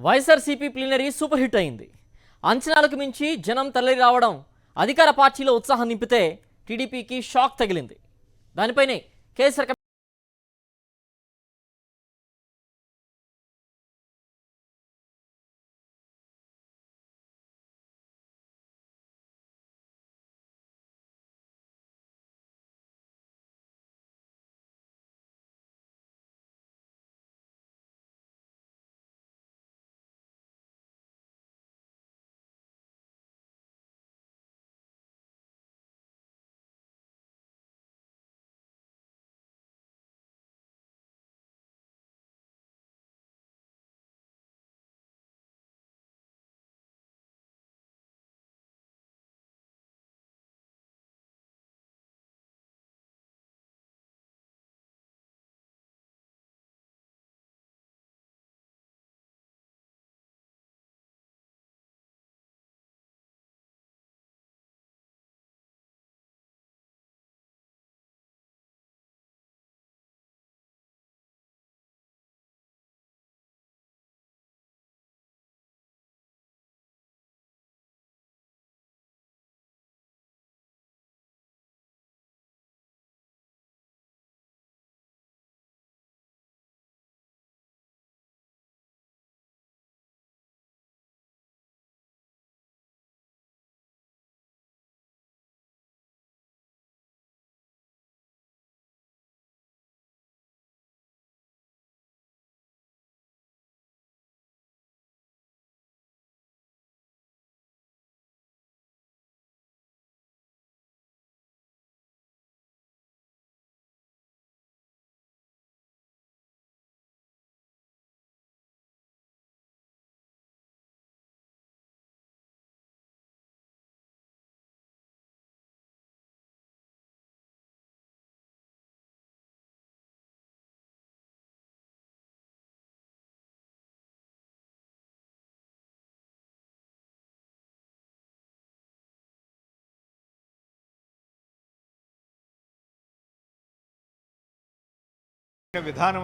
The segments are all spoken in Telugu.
వైఎస్ఆర్సీపీ ప్లీనరీ సూపర్ హిట్ అయింది. అంచనాలకు మించి జనం తరలి రావడం అధికార పార్టీలో ఉత్సాహం నింపితే టీడీపీకి షాక్ తగిలింది. దానిపైనే కేసీఆర్ విధానం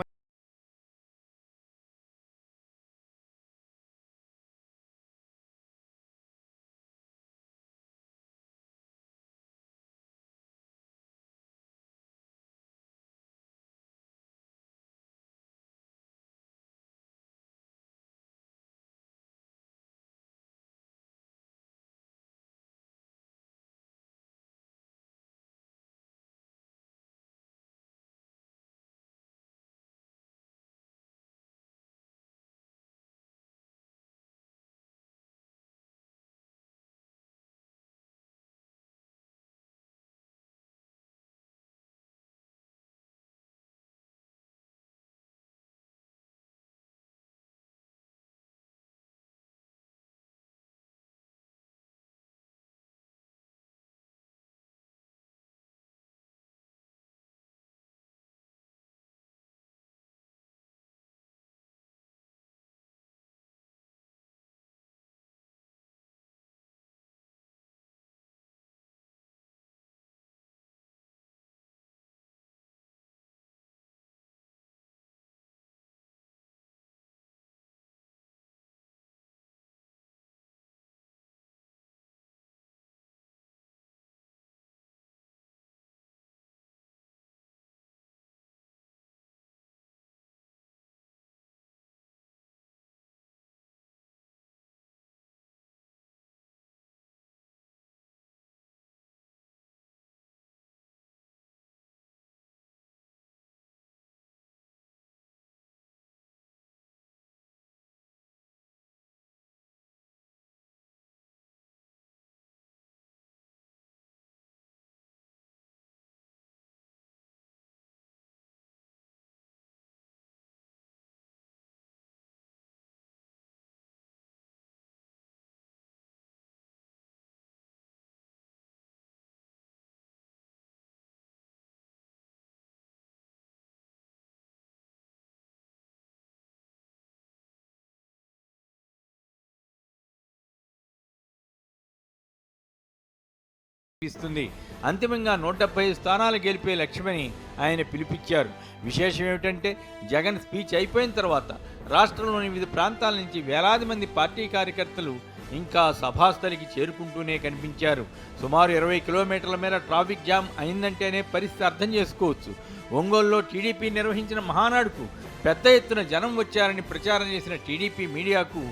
ఇస్తుంది. అంతిమంగా 175 స్థానాలు గెలిపే లక్ష్యమని ఆయన పిలుపిచ్చారు. విశేషం ఏమిటంటే జగన్ స్పీచ్ అయిపోయిన తర్వాత రాష్ట్రంలోని వివిధ ప్రాంతాల నుంచి వేలాది మంది పార్టీ కార్యకర్తలు ఇంకా సభాస్థలికి చేరుకుంటూనే కనిపించారు. సుమారు 20 కిలోమీటర్ల మేర ట్రాఫిక్ జామ్ అయిందంటేనే పరిస్థితి అర్థం చేసుకోవచ్చు. ఒంగోలులో టీడీపీ నిర్వహించిన మహానాడుకు పెద్ద ఎత్తున జనం వచ్చారని ప్రచారం చేసిన టీడీపీ మీడియాకు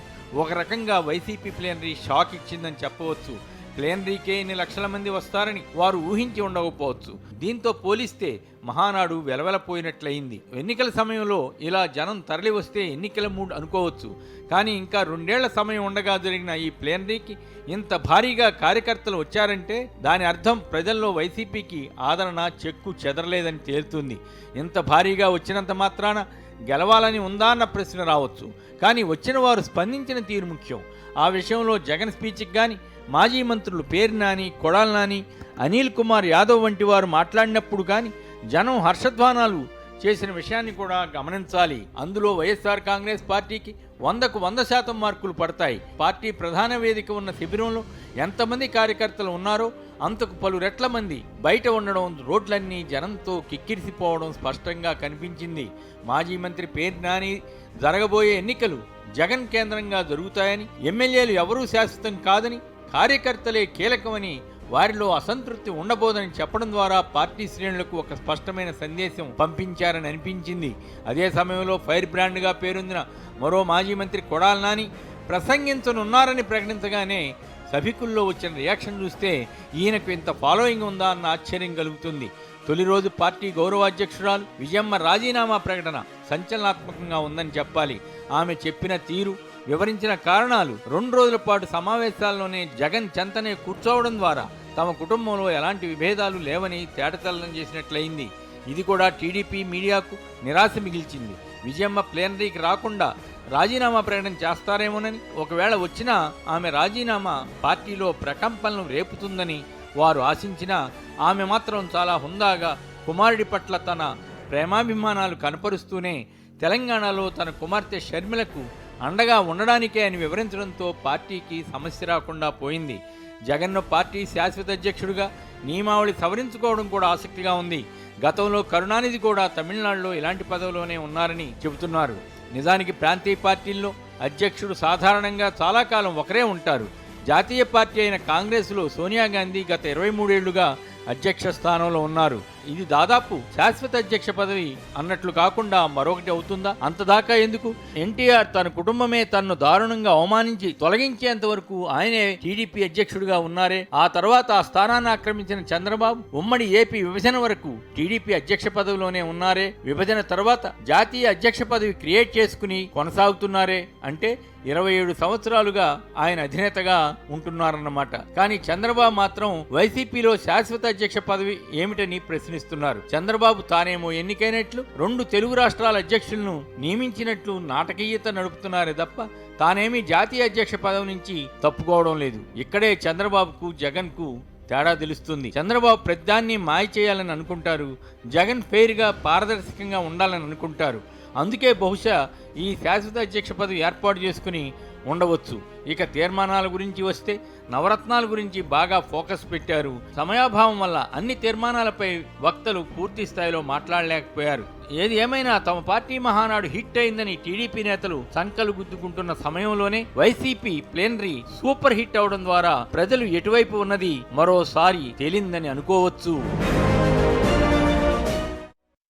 ఒక రకంగా వైసీపీ ప్లేనరీ షాక్ ఇచ్చిందని చెప్పవచ్చు. ప్లేనరీకే ఇన్ని లక్షల మంది వస్తారని వారు ఊహించి ఉండకపోవచ్చు. దీంతో పోలిస్తే మహానాడు వెలవెలపోయినట్లయింది. ఎన్నికల సమయంలో ఇలా జనం తరలి వస్తే ఎన్నికల మూడ్ అనుకోవచ్చు. కానీ ఇంకా 2 ఏళ్ల సమయం ఉండగా జరిగిన ఈ ప్లేనరీకి ఇంత భారీగా కార్యకర్తలు వచ్చారంటే దాని అర్థం ప్రజల్లో వైసీపీకి ఆదరణ చెక్కు చెదరలేదని తేలుతుంది. ఇంత భారీగా వచ్చినంత మాత్రాన గెలవాలని ఉందా అన్న ప్రశ్న రావచ్చు. కానీ వచ్చిన వారు స్పందించిన తీరు ముఖ్యం. ఆ విషయంలో జగన్ స్పీచ్కి కానీ మాజీ మంత్రులు పేర్ని నాని, కొడాలి నాని, అనిల్ కుమార్ యాదవ్ వంటి వారు మాట్లాడినప్పుడు కానీ జనం హర్షధ్వానాలు చేసిన విషయాన్ని కూడా గమనించాలి. అందులో వైఎస్ఆర్ కాంగ్రెస్ పార్టీకి 100కు 100% మార్కులు పడతాయి. పార్టీ ప్రధాన వేదిక ఉన్న శిబిరంలో ఎంతమంది కార్యకర్తలు ఉన్నారో అంతకు పలు రెట్ల మంది బయట ఉండడం, రోడ్లన్నీ జనంతో కిక్కిరిసిపోవడం స్పష్టంగా కనిపించింది. మాజీ మంత్రి పేర్ని నాని జరగబోయే ఎన్నికలు జగన్ కేంద్రంగా జరుగుతాయని, ఎమ్మెల్యేలు ఎవరూ శాశ్వతం కాదని, కార్యకర్తలే కీలకమని, వారిలో అసంతృప్తి ఉండబోదని చెప్పడం ద్వారా పార్టీ శ్రేణులకు ఒక స్పష్టమైన సందేశం పంపించారని అనిపించింది. అదే సమయంలో ఫైర్ బ్రాండ్గా పేరొందిన మరో మాజీ మంత్రి కొడాలి నాని ప్రసంగించనున్నారని ప్రకటించగానే సభికుల్లో వచ్చిన రియాక్షన్ చూస్తే ఈయనకు ఇంత ఫాలోయింగ్ ఉందా అన్న ఆశ్చర్యం కలుగుతుంది. తొలి రోజు పార్టీ గౌరవాధ్యక్షురాలు విజయమ్మ రాజీనామా ప్రకటన సంచలనాత్మకంగా ఉందని చెప్పాలి. ఆమె చెప్పిన తీరు, వివరించిన కారణాలు 2 రోజుల పాటు సమావేశాల్లోనే జగన్ చెంతనే కూర్చోవడం ద్వారా తమ కుటుంబంలో ఎలాంటి విభేదాలు లేవని తేటతెల్లం చేసినట్లయింది. ఇది కూడా టీడీపీ మీడియాకు నిరాశ మిగిల్చింది. విజయమ్మ ప్లేనరీకి రాకుండా రాజీనామా ప్రకటన చేస్తారేమోనని, ఒకవేళ వచ్చినా ఆమె రాజీనామా పార్టీలో ప్రకంపనలు రేపుతుందని వారు ఆశించినా ఆమె మాత్రం చాలా హుందాగా కుమారుడి పట్ల తన ప్రేమాభిమానాలు కనపరుస్తూనే తెలంగాణలో తన కుమార్తె షర్మిలకు అండగా ఉండడానికే అని వివరించడంతో పార్టీకి సమస్య రాకుండా పోయింది. జగన్ను పార్టీ శాశ్వత అధ్యక్షుడిగా నియమావళి సవరించుకోవడం కూడా ఆసక్తిగా ఉంది. గతంలో కరుణానిధి కూడా తమిళనాడులో ఇలాంటి పదవిలోనే ఉన్నారని చెబుతున్నారు. నిజానికి ప్రాంతీయ పార్టీల్లో అధ్యక్షుడు సాధారణంగా చాలా కాలం ఒకరే ఉంటారు. జాతీయ పార్టీ అయిన కాంగ్రెస్లో సోనియా గాంధీ గత 23 ఏళ్లుగా అధ్యక్ష స్థానంలో ఉన్నారు. ఇది దాదాపు శాశ్వత అధ్యక్ష పదవి అన్నట్లు కాకుండా మరొకటి అవుతుందా? అంతదాకా ఎందుకు? ఎన్టీఆర్ తన కుటుంబమే తనను దారుణంగా అవమానించి తొలగించేంత వరకు ఆయనే టీడీపీ అధ్యక్షుడిగా ఉన్నారే. ఆ తర్వాత ఆ స్థానాన్ని ఆక్రమించిన చంద్రబాబు ఉమ్మడి ఏపీ విభజన వరకు టీడీపీ అధ్యక్ష పదవిలోనే ఉన్నారే. విభజన తర్వాత జాతీయ అధ్యక్ష పదవి క్రియేట్ చేసుకుని కొనసాగుతున్నారే. అంటే 27 సంవత్సరాలుగా ఆయన అధినేతగా ఉంటున్నారన్నమాట. కానీ చంద్రబాబు మాత్రం వైసీపీలో శాశ్వత అధ్యక్ష పదవి ఏమిటని ప్రశ్నిస్తున్నారు. చంద్రబాబు తానేమో ఎన్నికైనట్లు 2 తెలుగు రాష్ట్రాల అధ్యక్షులను నియమించినట్లు నాటకీయత నడుపుతున్నారే తప్ప తానేమీ జాతీయ అధ్యక్ష పదవి నుంచి తప్పుకోవడం లేదు. ఇక్కడే చంద్రబాబుకు జగన్ కు తేడా తెలుస్తుంది. చంద్రబాబు ప్రతిదాన్ని మాయ చేయాలని అనుకుంటారు. జగన్ ఫెయిర్గా పారదర్శకంగా ఉండాలని అనుకుంటారు. అందుకే బహుశా ఈ శాశ్వత అధ్యక్ష పదవి ఏర్పాటు చేసుకుని ఉండవచ్చు. ఇక తీర్మానాల గురించి వస్తే నవరత్నాల గురించి బాగా ఫోకస్ పెట్టారు. సమయాభావం వల్ల అన్ని తీర్మానాలపై వక్తలు పూర్తి స్థాయిలో మాట్లాడలేకపోయారు. ఏది ఏమైనా తమ పార్టీ మహానాడు హిట్ అయిందని టీడీపీ నేతలు సంకలు గుద్దుకుంటున్న సమయంలోనే వైసీపీ ప్లేనరీ సూపర్ హిట్ అవడం ద్వారా ప్రజలు ఎటువైపు ఉన్నది మరోసారి తేలిందని అనుకోవచ్చు.